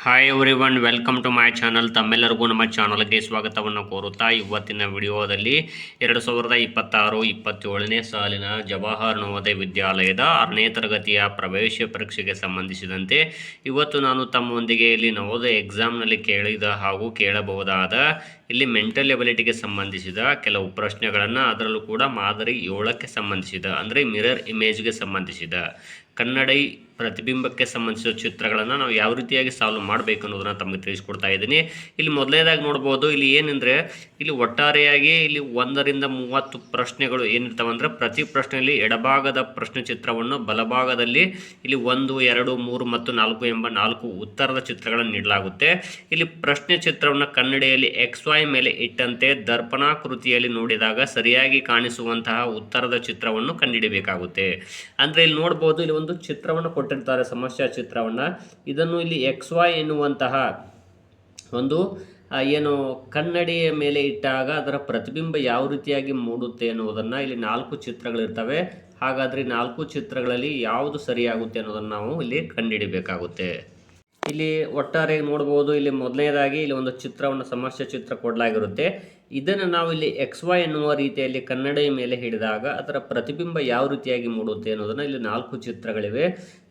Hi everyone, welcome to my channel. ತಮ್ಮೆಲ್ಲರಿಗೂ ನಮ್ಮ ಚಾನಲ್ಗೆ ಸ್ವಾಗತವನ್ನು ಕೋರುತ್ತಾ ಇವತ್ತಿನ ವಿಡಿಯೋದಲ್ಲಿ 2026-27ನೇ ಸಾಲಿನ ಜವಾಹರ್ ನವೋದಯ ವಿದ್ಯಾಲಯದ 6ನೇ ತರಗತಿಯ ಪ್ರವೇಶ ಪರೀಕ್ಷೆಗೆ ಸಂಬಂಧಿಸಿದಂತೆ ಇವತ್ತು ನಾನು ತಮ್ಮೊಂದಿಗೆ ಇಲ್ಲಿ ನವೋದಯ ಎಕ್ಸಾಮ್ನಲ್ಲಿ ಕೇಳಿದ ಹಾಗೂ ಕೇಳಬಹುದಾದ ಇಲ್ಲಿ ಮೆಂಟಲ್ ಎಬಿಲಿಟಿಗೆ ಸಂಬಂಧಿಸಿದ ಕೆಲವು ಪ್ರಶ್ನೆಗಳನ್ನು, ಅದರಲ್ಲೂ ಕೂಡ ಮಾದರಿ 7ಕ್ಕೆ ಸಂಬಂಧಿಸಿದ ಅಂದರೆ ಮಿರರ್ ಇಮೇಜ್ಗೆ ಸಂಬಂಧಿಸಿದ ಕನ್ನಡಿ ಪ್ರತಿಬಿಂಬಕ್ಕೆ ಸಂಬಂಧಿಸಿದ ಚಿತ್ರಗಳನ್ನು ನಾವು ಯಾವ ರೀತಿಯಾಗಿ ಸಾಲ್ವ್ ಮಾಡಬೇಕು ಅನ್ನೋದನ್ನು ತಮಗೆ ತಿಳಿಸ್ಕೊಡ್ತಾ ಇದ್ದೀನಿ. ಇಲ್ಲಿ ಮೊದಲನೇದಾಗಿ ನೋಡ್ಬೋದು, ಇಲ್ಲಿ ಏನಂದರೆ ಇಲ್ಲಿ ಒಟ್ಟಾರೆಯಾಗಿ ಇಲ್ಲಿ 1ರಿಂದ 30 ಪ್ರಶ್ನೆಗಳು ಏನಿರ್ತಾವೆ ಅಂದರೆ ಪ್ರತಿ ಪ್ರಶ್ನೆಯಲ್ಲಿ ಎಡಭಾಗದ ಪ್ರಶ್ನೆ ಚಿತ್ರವನ್ನು, ಬಲಭಾಗದಲ್ಲಿ ಇಲ್ಲಿ 1, 2, 3 ಮತ್ತು 4 ಎಂಬ 4 ಉತ್ತರದ ಚಿತ್ರಗಳನ್ನು ನೀಡಲಾಗುತ್ತೆ. ಇಲ್ಲಿ ಪ್ರಶ್ನೆ ಚಿತ್ರವನ್ನು ಕನ್ನಡಿಯಲ್ಲಿ XY ಮೇಲೆ ಇಟ್ಟಂತೆ ದರ್ಪಣಾಕೃತಿಯಲ್ಲಿ ನೋಡಿದಾಗ ಸರಿಯಾಗಿ ಕಾಣಿಸುವಂತಹ ಉತ್ತರದ ಚಿತ್ರವನ್ನು ಕಂಡುಹಿಡಿಯಬೇಕಾಗುತ್ತೆ. ಅಂದರೆ ಇಲ್ಲಿ ನೋಡ್ಬೋದು, ಇಲ್ಲಿ ಒಂದು ಚಿತ್ರವನ್ನು ಕೊಟ್ಟಿರ್ತಾರೆ, ಸಮಸ್ಯಾ ಚಿತ್ರವನ್ನು. ಇದನ್ನು ಇಲ್ಲಿ XY ಎನ್ನುವಂತಹ ಒಂದು ಏನು ಕನ್ನಡಿಯ ಮೇಲೆ ಇಟ್ಟಾಗ ಅದರ ಪ್ರತಿಬಿಂಬ ಯಾವ ರೀತಿಯಾಗಿ ಮೂಡುತ್ತೆ ಅನ್ನೋದನ್ನು ಇಲ್ಲಿ 4 ಚಿತ್ರಗಳಿರ್ತವೆ. ಹಾಗಾದರೆ 4 ಚಿತ್ರಗಳಲ್ಲಿ ಯಾವುದು ಸರಿಯಾಗುತ್ತೆ ಅನ್ನೋದನ್ನು ನಾವು ಇಲ್ಲಿ ಕಂಡುಹಿಡಿಯಬೇಕಾಗುತ್ತೆ. ಇಲ್ಲಿ ಒಟ್ಟಾರೆ ನೋಡ್ಬೋದು, ಇಲ್ಲಿ ಮೊದಲನೇದಾಗಿ ಇಲ್ಲಿ ಒಂದು ಚಿತ್ರವನ್ನು, ಸಮಸ್ಯೆ ಚಿತ್ರ ಕೊಡಲಾಗಿರುತ್ತೆ. ಇದನ್ನು ನಾವು ಇಲ್ಲಿ XY ಎನ್ನುವ ರೀತಿಯಲ್ಲಿ ಕನ್ನಡಿಯ ಮೇಲೆ ಹಿಡಿದಾಗ ಅದರ ಪ್ರತಿಬಿಂಬ ಯಾವ ರೀತಿಯಾಗಿ ಮೂಡುತ್ತೆ ಅನ್ನೋದನ್ನು ಇಲ್ಲಿ 4 ಚಿತ್ರಗಳಿವೆ.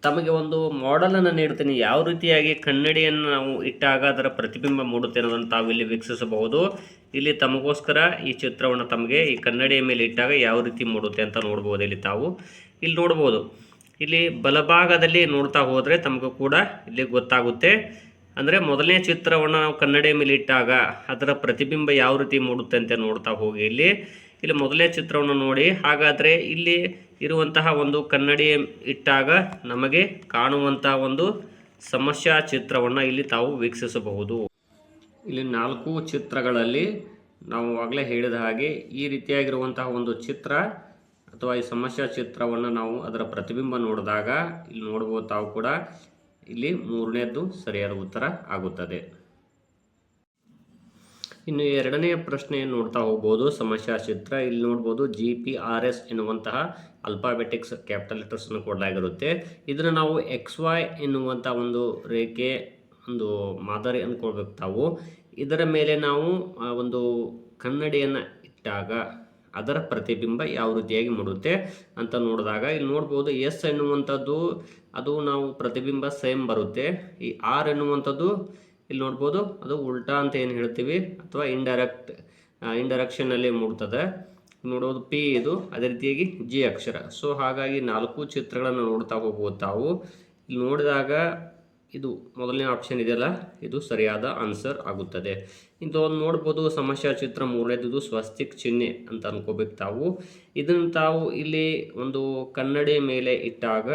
ತಮಗೆ ಒಂದು ಮಾಡೆಲನ್ನು ನೀಡ್ತೀನಿ, ಯಾವ ರೀತಿಯಾಗಿ ಕನ್ನಡಿಯನ್ನು ನಾವು ಇಟ್ಟಾಗ ಅದರ ಪ್ರತಿಬಿಂಬ ಮೂಡುತ್ತೆ ಅನ್ನೋದನ್ನು ತಾವು ಇಲ್ಲಿ ವೀಕ್ಷಿಸಬಹುದು. ಇಲ್ಲಿ ತಮಗೋಸ್ಕರ ಈ ಚಿತ್ರವನ್ನು ತಮಗೆ ಈ ಕನ್ನಡಿಯ ಮೇಲೆ ಇಟ್ಟಾಗ ಯಾವ ರೀತಿ ಮೂಡುತ್ತೆ ಅಂತ ನೋಡ್ಬೋದು. ಇಲ್ಲಿ ನೋಡ್ಬೋದು, ಇಲ್ಲಿ ಬಲಭಾಗದಲ್ಲಿ ನೋಡ್ತಾ ಹೋದರೆ ತಮಗೂ ಕೂಡ ಇಲ್ಲಿ ಗೊತ್ತಾಗುತ್ತೆ. ಅಂದರೆ ಮೊದಲನೇ ಚಿತ್ರವನ್ನು ನಾವು ಕನ್ನಡಿಯ ಮೇಲೆ ಇಟ್ಟಾಗ ಅದರ ಪ್ರತಿಬಿಂಬ ಯಾವ ರೀತಿ ಮೂಡುತ್ತೆ ಅಂತ ನೋಡ್ತಾ ಹೋಗಿ ಇಲ್ಲಿ ಮೊದಲನೇ ಚಿತ್ರವನ್ನು ನೋಡಿ. ಹಾಗಾದರೆ ಇಲ್ಲಿ ಇರುವಂತಹ ಒಂದು ಕನ್ನಡಿ ಇಟ್ಟಾಗ ನಮಗೆ ಕಾಣುವಂತಹ ಒಂದು ಸಮಸ್ಯಾ ಚಿತ್ರವನ್ನು ಇಲ್ಲಿ ತಾವು ವೀಕ್ಷಿಸಬಹುದು. ಇಲ್ಲಿ 4 ಚಿತ್ರಗಳಲ್ಲಿ ನಾವು ಆಗಲೇ ಹೇಳಿದ ಹಾಗೆ ಈ ರೀತಿಯಾಗಿರುವಂತಹ ಒಂದು ಚಿತ್ರ ಅಥವಾ ಈ ಸಮಸ್ಯಾ ಚಿತ್ರವನ್ನು ನಾವು ಅದರ ಪ್ರತಿಬಿಂಬ ನೋಡಿದಾಗ ಇಲ್ಲಿ ನೋಡ್ಬೋದು ತಾವು ಕೂಡ, ಇಲ್ಲಿ 3ನೇದ್ದು ಸರಿಯಾದ ಉತ್ತರ ಆಗುತ್ತದೆ. ಇನ್ನು 2ನೇ ಪ್ರಶ್ನೆಯನ್ನು ನೋಡ್ತಾ ಹೋಗ್ಬೋದು, ಸಮಸ್ಯಾ ಚಿತ್ರ. ಇಲ್ಲಿ ನೋಡ್ಬೋದು GPRS ಎನ್ನುವಂತಹ ಅಲ್ಫಾಬೆಟಿಕ್ಸ್ ಕ್ಯಾಪಿಟಲ್ ಲೆಟರ್ಸನ್ನು ಕೊಡಲಾಗಿರುತ್ತೆ. ಇದನ್ನು ನಾವು XY ಎನ್ನುವಂಥ ಒಂದು ರೇಖೆ, ಒಂದು ಮಾದರಿ ಅಂದ್ಕೊಳ್ಬೇಕು ತಾವು. ಇದರ ಮೇಲೆ ನಾವು ಒಂದು ಕನ್ನಡಿಯನ್ನು ಇಟ್ಟಾಗ ಅದರ ಪ್ರತಿಬಿಂಬ ಯಾವ ರೀತಿಯಾಗಿ ಮೂಡುತ್ತೆ ಅಂತ ನೋಡಿದಾಗ ಇಲ್ಲಿ ನೋಡ್ಬೋದು, S ಎನ್ನುವಂಥದ್ದು ಅದು ನಾವು ಪ್ರತಿಬಿಂಬ ಸೇಮ್ ಬರುತ್ತೆ. ಈ R ಎನ್ನುವಂಥದ್ದು ಇಲ್ಲಿ ನೋಡ್ಬೋದು, ಅದು ಉಲ್ಟಾ ಅಂತ ಏನು ಹೇಳ್ತೀವಿ ಅಥವಾ ಇಂಡೈರೆಕ್ಷನಲ್ಲಿ ಮೂಡ್ತದೆ. ನೋಡೋದು P, ಇದು ಅದೇ ರೀತಿಯಾಗಿ G ಅಕ್ಷರ. ಸೊ ಹಾಗಾಗಿ 4 ಚಿತ್ರಗಳನ್ನು ನೋಡ್ತಾ ಹೋಗ್ಬೋದು ತಾವು. ಇಲ್ಲಿ ನೋಡಿದಾಗ ಇದು ಮೊದಲನೇ ಆಪ್ಷನ್ ಇದೆಯಲ್ಲ, ಇದು ಸರಿಯಾದ ಆನ್ಸರ್ ಆಗುತ್ತದೆ. ಒಂದು ನೋಡ್ಬೋದು, ಸಮಸ್ಯಾ ಚಿತ್ರ 3ನೇದು ಸ್ವಸ್ತಿಕ್ ಚಿಹ್ನೆ ಅಂತ ಅನ್ಕೋಬೇಕು ತಾವು. ಇದನ್ನು ತಾವು ಇಲ್ಲಿ ಒಂದು ಕನ್ನಡಿ ಮೇಲೆ ಇಟ್ಟಾಗ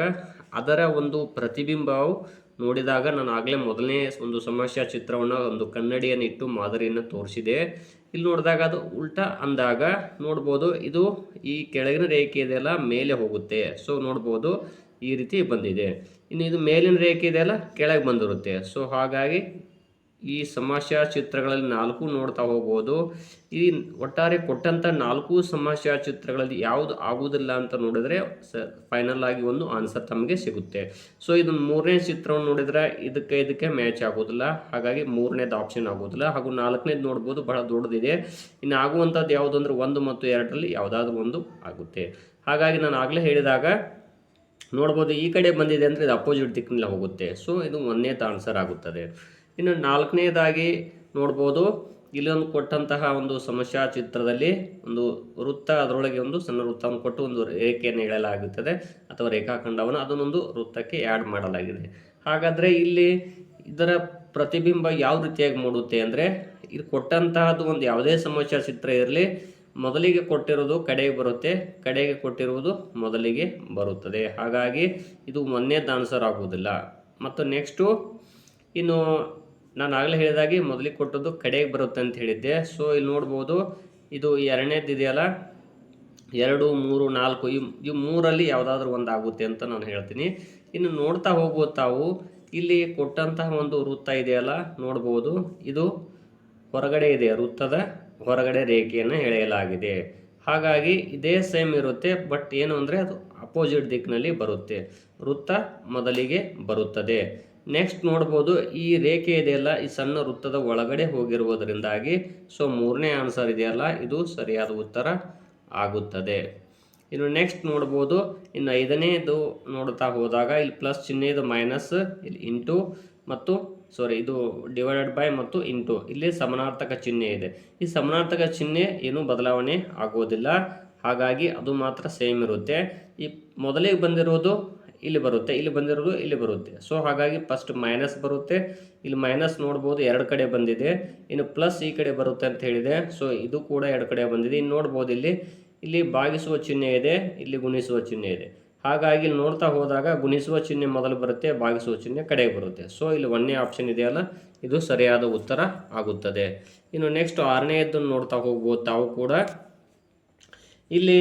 ಅದರ ಒಂದು ಪ್ರತಿಬಿಂಬವು ನೋಡಿದಾಗ, ನಾನು ಆಗಲೇ ಮೊದಲನೇ ಒಂದು ಸಮಸ್ಯಾ ಚಿತ್ರವನ್ನು ಒಂದು ಕನ್ನಡಿಯನ್ನು ಇಟ್ಟು ಮಾದರಿಯನ್ನು ತೋರಿಸಿದೆ. ಇಲ್ಲಿ ನೋಡಿದಾಗ ಅದು ಉಲ್ಟಾ ಅಂದಾಗ ನೋಡ್ಬೋದು, ಇದು ಈ ಕೆಳಗಿನ ರೇಖೆ ಇದೆಯಲ್ಲ ಮೇಲೆ ಹೋಗುತ್ತೆ. ಸೊ ನೋಡ್ಬೋದು ಈ ರೀತಿ ಬಂದಿದೆ. ಇನ್ನು ಇದು ಮೇಲಿನ ರೇಖೆ ಇದೆಯಲ್ಲ ಕೆಳಗೆ ಬಂದಿರುತ್ತೆ. ಸೊ ಹಾಗಾಗಿ ಈ ಸಮಸ್ಯಾ ಚಿತ್ರಗಳಲ್ಲಿ 4 ನೋಡ್ತಾ ಹೋಗ್ಬೋದು. ಈ ಒಟ್ಟಾರೆ ಕೊಟ್ಟಂಥ 4 ಸಮಸ್ಯಾ ಚಿತ್ರಗಳಲ್ಲಿ ಯಾವುದು ಆಗುವುದಿಲ್ಲ ಅಂತ ನೋಡಿದರೆ ಫೈನಲ್ ಆಗಿ ಒಂದು ಆನ್ಸರ್ ತಮಗೆ ಸಿಗುತ್ತೆ. ಸೊ ಇದು 3ನೇ ಚಿತ್ರವನ್ನು ನೋಡಿದರೆ ಇದಕ್ಕೆ ಮ್ಯಾಚ್ ಆಗೋದಿಲ್ಲ. ಹಾಗಾಗಿ 3ನೇದು ಆಪ್ಷನ್ ಆಗೋದಿಲ್ಲ. ಹಾಗೂ 4ನೇದು ನೋಡ್ಬೋದು, ಬಹಳ ದೊಡ್ಡದಿದೆ. ಇನ್ನು ಆಗುವಂಥದ್ದು ಯಾವುದು ಅಂದರೆ 1 ಮತ್ತು 2ರಲ್ಲಿ ಯಾವುದಾದ್ರೂ ಒಂದು ಆಗುತ್ತೆ. ಹಾಗಾಗಿ ನಾನು ಆಗಲೇ ಹೇಳಿದಾಗ ನೋಡ್ಬೋದು, ಈ ಕಡೆ ಬಂದಿದೆ ಅಂದರೆ ಇದು ಅಪೋಸಿಟ್ ದಿಕ್ಕಿನಲ್ಲಿ ಹೋಗುತ್ತೆ. ಸೊ ಇದು 1ನೇದು ಆನ್ಸರ್ ಆಗುತ್ತದೆ. ಇನ್ನು 4ನೇದಾಗಿ ನೋಡ್ಬೋದು, ಇಲ್ಲೊಂದು ಕೊಟ್ಟಂತಹ ಒಂದು ಸಮಸ್ಯಾ ಚಿತ್ರದಲ್ಲಿ ಒಂದು ವೃತ್ತ, ಅದರೊಳಗೆ ಒಂದು ಸಣ್ಣ ವೃತ್ತವನ್ನು ಕೊಟ್ಟು ಒಂದು ರೇಖೆಯನ್ನು ಎಳೆಯಲಾಗುತ್ತದೆ ಅಥವಾ ರೇಖಾಖಂಡವನ್ನು ಅದನ್ನೊಂದು ವೃತ್ತಕ್ಕೆ ಆ್ಯಡ್ ಮಾಡಲಾಗಿದೆ. ಹಾಗಾದರೆ ಇಲ್ಲಿ ಇದರ ಪ್ರತಿಬಿಂಬ ಯಾವ ರೀತಿಯಾಗಿ ಮೂಡುತ್ತೆ ಅಂದರೆ, ಇದು ಕೊಟ್ಟಂತಹದ್ದು ಒಂದು ಯಾವುದೇ ಸಮಸ್ಯಾ ಚಿತ್ರ ಇರಲಿ, ಮೊದಲಿಗೆ ಕೊಟ್ಟಿರೋದು ಕಡೆಗೆ ಬರುತ್ತೆ, ಕಡೆಗೆ ಕೊಟ್ಟಿರುವುದು ಮೊದಲಿಗೆ ಬರುತ್ತದೆ. ಹಾಗಾಗಿ ಇದು 1ನೇದು ಆನ್ಸರ್ ಆಗುವುದಿಲ್ಲ. ಮತ್ತು ನೆಕ್ಸ್ಟು ಇನ್ನು ನಾನು ಆಗಲೇ ಹೇಳಿದಾಗೆ ಮೊದಲಿಗೆ ಕೊಟ್ಟದ್ದು ಕಡೆಗೆ ಬರುತ್ತೆ ಅಂತ ಹೇಳಿದ್ದೆ. ಸೊ ಇಲ್ಲಿ ನೋಡ್ಬೋದು, ಇದು 2ನೇದು ಇದೆಯಲ್ಲ, 2, 3, 4 ಈ 3ರಲ್ಲಿ ಯಾವುದಾದ್ರೂ ಒಂದು ಆಗುತ್ತೆ ಅಂತ ನಾನು ಹೇಳ್ತೀನಿ. ಇನ್ನು ನೋಡ್ತಾ ಹೋಗ್ಬೋದು ತಾವು, ಇಲ್ಲಿ ಕೊಟ್ಟಂತಹ ಒಂದು ವೃತ್ತ ಇದೆಯಲ್ಲ ನೋಡ್ಬೋದು, ಇದು ಹೊರಗಡೆ ಇದೆ, ವೃತ್ತದ ಹೊರಗಡೆ ರೇಖೆಯನ್ನು ಎಳೆಯಲಾಗಿದೆ. ಹಾಗಾಗಿ ಇದೇ ಸೇಮ್ ಇರುತ್ತೆ, ಬಟ್ ಏನು ಅಂದರೆ ಅದು ಅಪೋಸಿಟ್ ದಿಕ್ಕಿನಲ್ಲಿ ಬರುತ್ತೆ. ವೃತ್ತ ಮೊದಲಿಗೆ ಬರುತ್ತದೆ. ನೆಕ್ಸ್ಟ್ ನೋಡ್ಬೋದು ಈ ರೇಖೆ ಇದೆಯಲ್ಲ ಈ ಸಣ್ಣ ವೃತ್ತದ ಒಳಗಡೆ ಹೋಗಿರುವುದರಿಂದಾಗಿ ಸೊ ಮೂರನೇ ಆನ್ಸರ್ ಇದೆಯಲ್ಲ ಇದು ಸರಿಯಾದ ಉತ್ತರ ಆಗುತ್ತದೆ. ಇನ್ನು ನೆಕ್ಸ್ಟ್ ನೋಡ್ಬೋದು ಇನ್ನು ಐದನೇದು ನೋಡ್ತಾ ಹೋದಾಗ ಇಲ್ಲಿ ಪ್ಲಸ್ ಚಿಹ್ನೆ ಇದು ಮೈನಸ್, ಇಲ್ಲಿ ಇಂಟು ಮತ್ತು ಇದು ಡಿವೈಡೆಡ್ ಬೈ ಮತ್ತು ಇಂಟು ಇಲ್ಲಿ ಸಮಾನಾರ್ಥಕ ಚಿಹ್ನೆ ಇದೆ. ಈ ಸಮಾನಾರ್ಥಕ ಚಿಹ್ನೆ ಏನೂ ಬದಲಾವಣೆ ಆಗೋದಿಲ್ಲ, ಹಾಗಾಗಿ ಅದು ಮಾತ್ರ ಸೇಮ್ ಇರುತ್ತೆ. ಈ ಮೊದಲಿಗೆ ಬಂದಿರೋದು ಇಲ್ಲಿ ಬರುತ್ತೆ, ಇಲ್ಲಿ ಬಂದಿರೋದು ಇಲ್ಲಿ ಬರುತ್ತೆ. ಸೊ ಹಾಗಾಗಿ ಫಸ್ಟ್ ಮೈನಸ್ ಬರುತ್ತೆ, ಇಲ್ಲಿ ಮೈನಸ್ ನೋಡ್ಬೋದು ಎರಡು ಕಡೆ ಬಂದಿದೆ. ಇನ್ನು ಪ್ಲಸ್ ಈ ಕಡೆ ಬರುತ್ತೆ ಅಂತ ಹೇಳಿದೆ, ಸೊ ಇದು ಕೂಡ ಎರಡು ಕಡೆ ಬಂದಿದೆ. ಇನ್ನು ನೋಡ್ಬೋದು ಇಲ್ಲಿ ಭಾಗಿಸುವ ಚಿಹ್ನೆ ಇದೆ, ಇಲ್ಲಿ ಗುಣಿಸುವ ಚಿಹ್ನೆ ಇದೆ. ಹಾಗಾಗಿ ಇಲ್ಲಿ ನೋಡ್ತಾ ಹೋದಾಗ ಗುಣಿಸುವ ಚಿಹ್ನೆ ಮೊದಲು ಬರುತ್ತೆ, ಭಾಗಿಸುವ ಚಿಹ್ನೆ ಕಡೆಗೆ ಬರುತ್ತೆ. ಸೊ ಇಲ್ಲಿ ಒಂದನೇ ಆಪ್ಷನ್ ಇದೆಯಲ್ಲ ಇದು ಸರಿಯಾದ ಉತ್ತರ ಆಗುತ್ತದೆ. ಇನ್ನು ನೆಕ್ಸ್ಟ್ ಆರನೆಯದನ್ನು ನೋಡ್ತಾ ಹೋಗ್ಬೋದು ತಾವು ಕೂಡ. ಇಲ್ಲಿ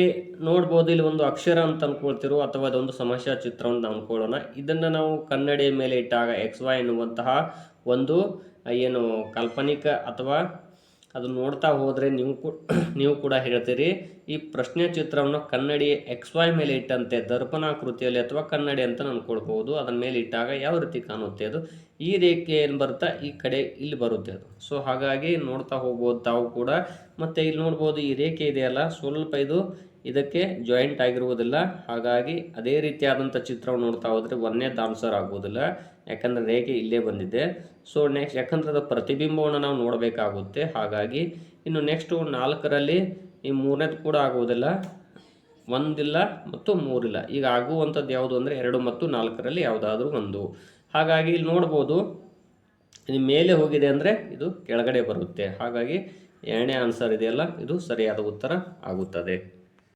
ನೋಡ್ಬೋದು ಇಲ್ಲಿ ಒಂದು ಅಕ್ಷರ ಅಂತ ಅಂದ್ಕೊಳ್ತಿರೋ ಅಥವಾ ಅದೊಂದು ಸಮಸ್ಯಾ ಚಿತ್ರವನ್ನು ಅಂದ್ಕೊಳ್ಳೋಣ. ಇದನ್ನು ನಾವು ಕನ್ನಡಿಯ ಮೇಲೆ ಇಟ್ಟಾಗ XY ಎನ್ನುವಂತಹ ಒಂದು ಏನು ಕಾಲ್ಪನಿಕ ಅಥವಾ ಅದು ನೋಡ್ತಾ ಹೋದರೆ ನೀವು ಕೂಡ ಹೇಳ್ತೀರಿ ಈ ಪ್ರಶ್ನೆ ಚಿತ್ರವನ್ನು ಕನ್ನಡಿ XY ಮೇಲೆ ಇಟ್ಟಂತೆ ದರ್ಪಣಾಕೃತಿಯಲ್ಲಿ ಅಥವಾ ಕನ್ನಡಿ ಅಂತ ಅಂದ್ಕೊಳ್ಬೋದು. ಅದನ್ನ ಮೇಲೆ ಇಟ್ಟಾಗ ಯಾವ ರೀತಿ ಕಾಣುತ್ತೆ, ಅದು ಈ ರೇಖೆ ಏನು ಬರುತ್ತಾ ಈ ಕಡೆ ಇಲ್ಲಿ ಬರುತ್ತೆ ಅದು. ಸೊ ಹಾಗಾಗಿ ನೋಡ್ತಾ ಹೋಗ್ಬೋದು ತಾವು ಕೂಡ. ಮತ್ತು ಇಲ್ಲಿ ನೋಡ್ಬೋದು ಈ ರೇಖೆ ಇದೆಯಲ್ಲ ಸ್ವಲ್ಪ ಇದು ಇದಕ್ಕೆ ಜಾಯಿಂಟ್ ಆಗಿರುವುದಿಲ್ಲ, ಹಾಗಾಗಿ ಅದೇ ರೀತಿಯಾದಂಥ ಚಿತ್ರವನ್ನು ನೋಡ್ತಾ ಹೋದರೆ ಒಂದನೇದು ಆನ್ಸರ್ ಆಗೋದಿಲ್ಲ, ಯಾಕಂದರೆ ರೇಖೆ ಇಲ್ಲೇ ಬಂದಿದೆ. ಸೊ ನೆಕ್ಸ್ಟ್ ಯಾಕಂದರೆ ಅದು ಪ್ರತಿಬಿಂಬವನ್ನು ನಾವು ನೋಡಬೇಕಾಗುತ್ತೆ, ಹಾಗಾಗಿ. ಇನ್ನು ನೆಕ್ಸ್ಟು 4ರಲ್ಲಿ ಈ ಮೂರನೇದು ಕೂಡ ಆಗುವುದಿಲ್ಲ, ಒಂದಿಲ್ಲ ಮತ್ತು ಮೂರಿಲ್ಲ. ಈಗ ಆಗುವಂಥದ್ದು ಯಾವುದು ಅಂದರೆ 2 ಮತ್ತು 4ರಲ್ಲಿ ಯಾವುದಾದ್ರೂ ಒಂದು. ಹಾಗಾಗಿ ಇಲ್ಲಿ ನೋಡ್ಬೋದು ಇದು ಮೇಲೆ ಹೋಗಿದೆ ಅಂದರೆ ಇದು ಕೆಳಗಡೆ ಬರುತ್ತೆ, ಹಾಗಾಗಿ ಎರಡನೇ ಆನ್ಸರ್ ಇದೆಯಲ್ಲ ಇದು ಸರಿಯಾದ ಉತ್ತರ ಆಗುತ್ತದೆ.